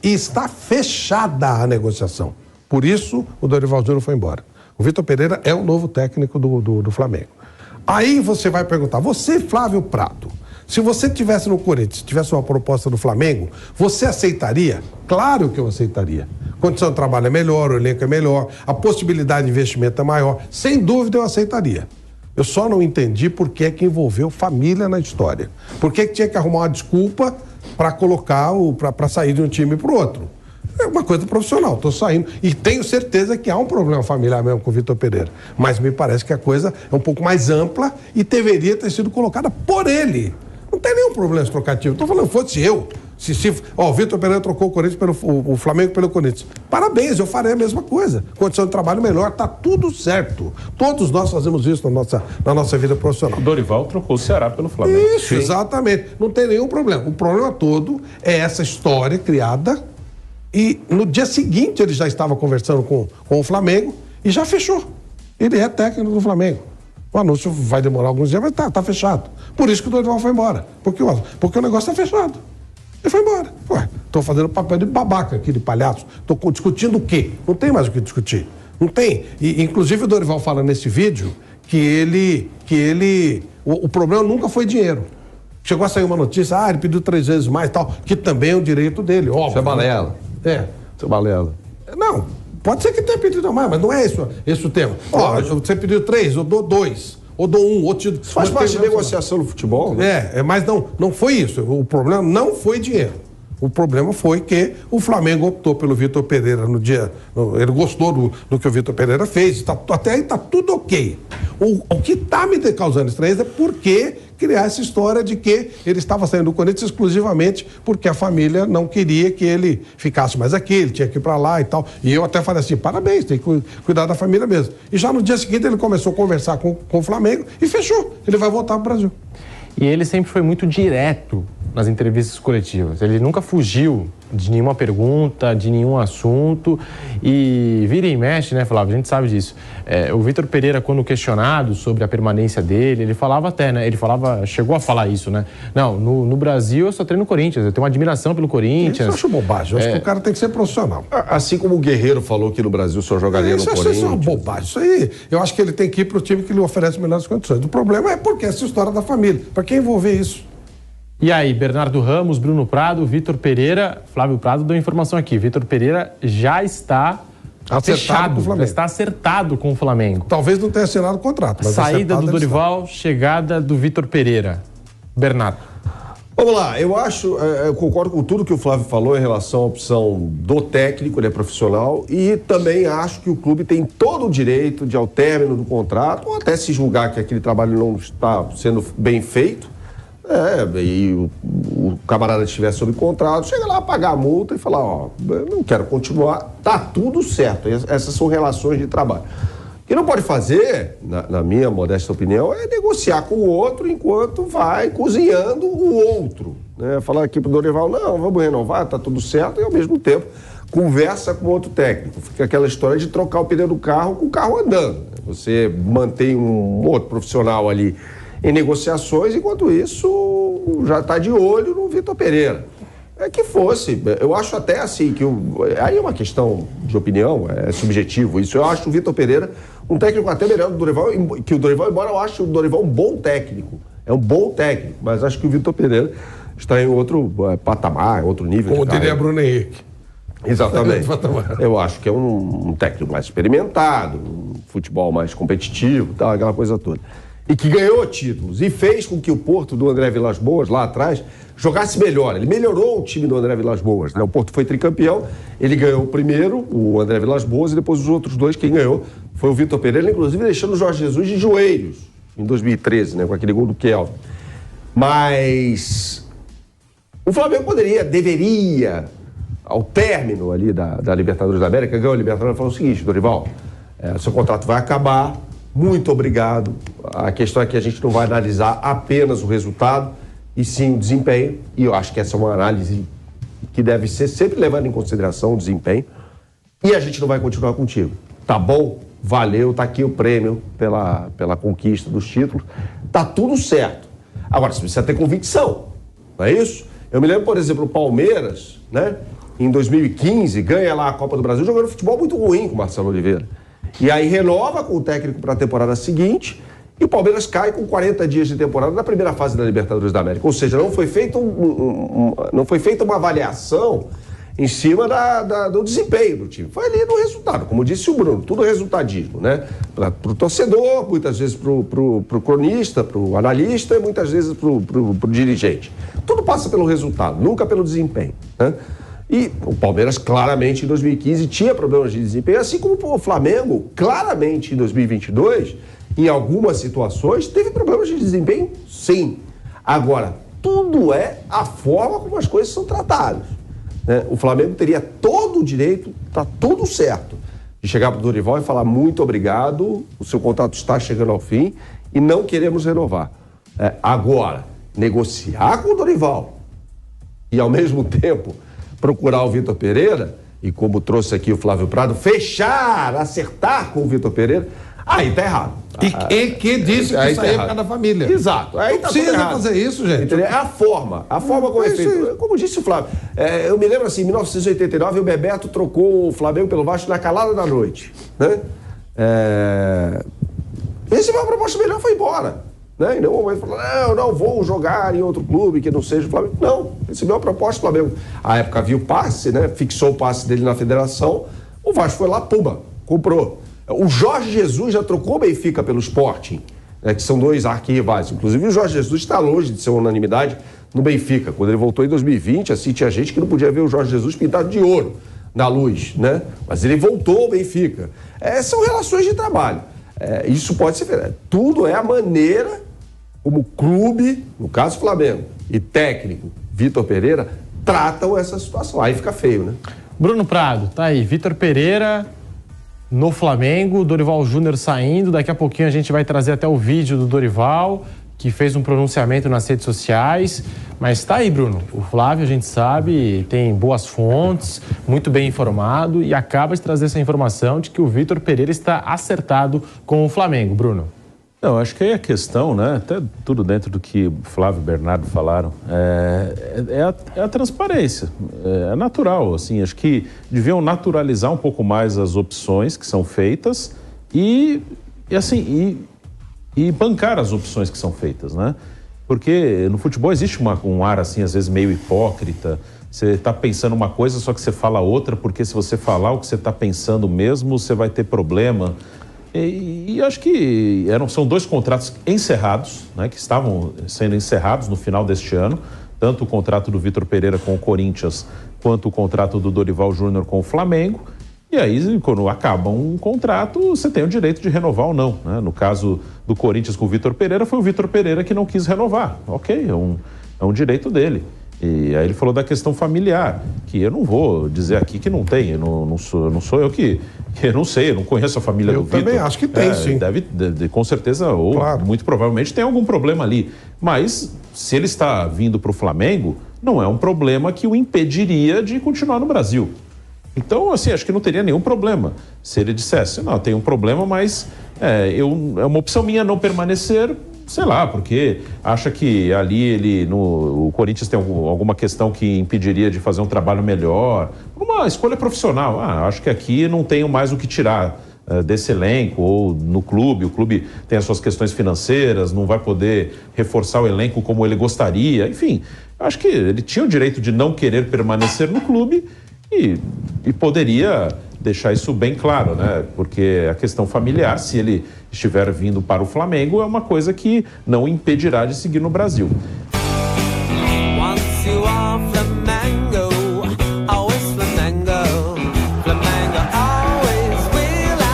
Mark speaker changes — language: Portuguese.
Speaker 1: e está fechada a negociação. Por isso, o Dorival Júnior foi embora. O Vitor Pereira é o novo técnico do Flamengo. Aí você vai perguntar, você, Flávio Prado, se você estivesse no Corinthians, tivesse uma proposta do Flamengo, você aceitaria? Claro que eu aceitaria. A condição de trabalho é melhor, o elenco é melhor, a possibilidade de investimento é maior. Sem dúvida eu aceitaria. Eu só não entendi por que é que envolveu família na história. Por que tinha que arrumar uma desculpa para colocar, para sair de um time para o outro. É uma coisa profissional, estou saindo. E tenho certeza que há um problema familiar mesmo com o Vitor Pereira. Mas me parece que a coisa é um pouco mais ampla e deveria ter sido colocada por ele. Não tem nenhum problema trocativo. Estou falando, fosse eu. O Vitor Pereira trocou o Corinthians o Flamengo pelo Corinthians. Parabéns, eu farei a mesma coisa. Condição de trabalho melhor, tá tudo certo. Todos nós fazemos isso na nossa vida profissional.
Speaker 2: O Dorival trocou o Ceará pelo Flamengo.
Speaker 1: Isso, sim. Exatamente. Não tem nenhum problema. O problema todo é essa história criada e no dia seguinte ele já estava conversando com o Flamengo e já fechou. Ele é técnico do Flamengo. O anúncio vai demorar alguns dias, mas tá fechado. Por isso que o Dorival foi embora. Porque o negócio tá fechado. Ele foi embora. Estou fazendo papel de babaca aqui, de palhaço. Estou discutindo o quê? Não tem mais o que discutir. Não tem. E, inclusive, o Dorival fala nesse vídeo que o problema nunca foi dinheiro. Chegou a sair uma notícia, ele pediu 3 vezes mais e tal, que também é o direito dele, óbvio.
Speaker 3: Isso é balela.
Speaker 1: Isso
Speaker 3: é balela.
Speaker 1: Não, pode ser que tenha pedido mais, mas não é esse o tema. Você pediu 3, eu dou 2. Ou dou 1, outro...
Speaker 3: Isso faz parte de negociação no futebol,
Speaker 1: né? Mas não foi isso. O problema não foi dinheiro. O problema foi que o Flamengo optou pelo Vitor Pereira no dia... Ele gostou do que o Vitor Pereira fez. Até aí tá tudo ok. O que está me causando estranheza é porque criar essa história de que ele estava saindo do Corinthians exclusivamente porque a família não queria que ele ficasse mais aqui, ele tinha que ir para lá e tal. E eu até falei assim, parabéns, tem que cuidar da família mesmo. E já no dia seguinte ele começou a conversar com o Flamengo e fechou. Ele vai voltar para o Brasil.
Speaker 4: E ele sempre foi muito direto nas entrevistas coletivas. Ele nunca fugiu de nenhuma pergunta, de nenhum assunto. E vira e mexe, né, Flávio? A gente sabe disso. O Vitor Pereira, quando questionado sobre a permanência dele, ele falava até, né? Chegou a falar isso, né? Não, no Brasil eu só treino no Corinthians, eu tenho uma admiração pelo Corinthians.
Speaker 1: Isso eu acho bobagem, eu acho que o cara tem que ser profissional.
Speaker 3: Assim como o Guerreiro falou que no Brasil só jogaria no Corinthians.
Speaker 1: Isso é uma bobagem. Isso aí, eu acho que ele tem que ir para o time que lhe oferece melhores condições. O problema é porque essa história da família. Para quem envolver isso?
Speaker 4: E aí, Bernardo Ramos, Bruno Prado, Vitor Pereira, Flávio Prado deu informação aqui. Vitor Pereira já está fechado, já está acertado com o Flamengo.
Speaker 1: Talvez não tenha assinado o contrato. Mas
Speaker 4: saída do Dorival, chegada do Vitor Pereira. Bernardo.
Speaker 3: Vamos lá, eu concordo com tudo que o Flávio falou em relação à opção do técnico, ele é profissional, e também acho que o clube tem todo o direito de, ao término do contrato, ou até se julgar que aquele trabalho não está sendo bem feito, e o camarada estiver sob contrato, chega lá, pagar a multa e falar, eu não quero continuar, tá tudo certo. Essas são relações de trabalho. O que não pode fazer, na minha modesta opinião, é negociar com o outro enquanto vai cozinhando o outro. Né? Falar aqui pro Dorival, não, vamos renovar, tá tudo certo, e ao mesmo tempo conversa com outro técnico. Fica aquela história de trocar o pneu do carro com o carro andando. Você mantém um outro profissional ali em negociações, enquanto isso já está de olho no Vitor Pereira. Que fosse, eu acho até assim, aí é uma questão de opinião, é subjetivo isso, eu acho o Vitor Pereira um técnico até melhor do Dorival, que o Dorival, embora eu ache o Dorival um bom técnico, é um bom técnico, mas acho que o Vitor Pereira está em outro patamar, outro nível.
Speaker 1: Como diria Bruno Henrique.
Speaker 3: Exatamente. Eu acho que é um técnico mais experimentado, um futebol mais competitivo, tal, aquela coisa toda. E que ganhou títulos e fez com que o Porto do André Vilas-Boas, lá atrás, jogasse melhor. Ele melhorou o time do André Vilas-Boas, né? O Porto foi tricampeão, ele ganhou o primeiro, o André Vilas-Boas, e depois os outros dois, quem ganhou foi o Vitor Pereira, inclusive deixando o Jorge Jesus de joelhos, em 2013, né? Com aquele gol do Kelvin. Mas o Flamengo deveria, ao término ali da Libertadores da América, ganhou a Libertadores e falou o seguinte, Dorival, seu contrato vai acabar, muito obrigado. A questão é que a gente não vai analisar apenas o resultado, e sim o desempenho, e eu acho que essa é uma análise que deve ser sempre levando em consideração o desempenho, e a gente não vai continuar contigo. Tá bom? Valeu, tá aqui o prêmio pela conquista dos títulos, tá tudo certo. Agora, você precisa ter convicção, não é isso? Eu me lembro, por exemplo, o Palmeiras, né? em 2015, ganha lá a Copa do Brasil, jogando futebol muito ruim com o Marcelo Oliveira. E aí renova com o técnico para a temporada seguinte e o Palmeiras cai com 40 dias de temporada na primeira fase da Libertadores da América. Ou seja, não foi feita uma avaliação em cima do desempenho do time. Foi ali no resultado, como disse o Bruno, tudo resultadismo, né? Para o torcedor, muitas vezes para o cronista, para o analista e muitas vezes para o dirigente. Tudo passa pelo resultado, nunca pelo desempenho, né? E o Palmeiras claramente em 2015 tinha problemas de desempenho, assim como o Flamengo claramente em 2022, em algumas situações, teve problemas de desempenho, sim. Agora, tudo é a forma como as coisas são tratadas. O Flamengo teria todo o direito, está tudo certo, de chegar para o Dorival e falar muito obrigado, o seu contrato está chegando ao fim e não queremos renovar. Agora, negociar com o Dorival e, ao mesmo tempo, procurar o Vitor Pereira, e como trouxe aqui o Flávio Prado, fechar, acertar com o Vitor Pereira, aí tá errado.
Speaker 1: E que disse que isso aí é por causa da família.
Speaker 3: Exato. Aí
Speaker 1: não precisa fazer isso, gente.
Speaker 3: Entendeu? É a forma como é feito. Como disse o Flávio, eu me lembro assim, em 1989, o Bebeto trocou o Flamengo pelo Vasco na calada da noite. Né? Recebeu uma proposta melhor e foi embora. Né? Em nenhum momento falou, não vou jogar em outro clube que não seja o Flamengo. Não, recebeu uma proposta do Flamengo. À época viu o passe, né? Fixou o passe dele na federação, o Vasco foi lá, pumba, comprou. O Jorge Jesus já trocou o Benfica pelo Sporting, né, que são dois arquirrivais. Inclusive, o Jorge Jesus está longe de ser uma unanimidade no Benfica. Quando ele voltou em 2020, assim, tinha gente que não podia ver o Jorge Jesus pintado de ouro na luz, né? Mas ele voltou ao Benfica. São relações de trabalho. Isso pode ser... Tudo é a maneira como o clube, no caso Flamengo, e técnico Vitor Pereira, tratam essa situação. Aí fica feio, né?
Speaker 4: Bruno Prado, tá aí. Vitor Pereira... no Flamengo, Dorival Júnior saindo, daqui a pouquinho a gente vai trazer até o vídeo do Dorival, que fez um pronunciamento nas redes sociais, mas tá aí, Bruno, o Flávio, a gente sabe, tem boas fontes, muito bem informado e acaba de trazer essa informação de que o Vitor Pereira está acertado com o Flamengo, Bruno.
Speaker 2: Não, acho que aí a questão, né, até tudo dentro do que Flávio e Bernardo falaram, é a transparência, é natural, assim, acho que deviam naturalizar um pouco mais as opções que são feitas e bancar as opções que são feitas, né, porque no futebol existe um ar, assim, às vezes meio hipócrita, você está pensando uma coisa, só que você fala outra, porque se você falar o que você está pensando mesmo, você vai ter problema. E acho que são dois contratos encerrados, né, que estavam sendo encerrados no final deste ano, tanto o contrato do Vitor Pereira com o Corinthians, quanto o contrato do Dorival Júnior com o Flamengo. E aí, quando acaba um contrato, você tem o direito de renovar ou não, né? No caso do Corinthians com o Vitor Pereira, foi o Vitor Pereira que não quis renovar. Ok, é um direito dele. E aí ele falou da questão familiar, que eu não vou dizer aqui que não tem, não sou eu que eu não sei, eu não conheço a família do Vitor.
Speaker 1: Eu também acho que tem, sim.
Speaker 2: Deve, com certeza, ou claro, muito provavelmente tem algum problema ali. Mas se ele está vindo para o Flamengo, não é um problema que o impediria de continuar no Brasil. Então, assim, acho que não teria nenhum problema se ele dissesse, não, tem um problema, mas é uma opção minha não permanecer, sei lá, porque acha que ali o Corinthians tem alguma questão que impediria de fazer um trabalho melhor. Uma escolha profissional. Acho que aqui não tenho mais o que tirar desse elenco ou no clube. O clube tem as suas questões financeiras, não vai poder reforçar o elenco como ele gostaria. Enfim, acho que ele tinha o direito de não querer permanecer no clube e poderia deixar isso bem claro, né? Porque a questão familiar, se ele estiver vindo para o Flamengo, é uma coisa que não impedirá de seguir no Brasil.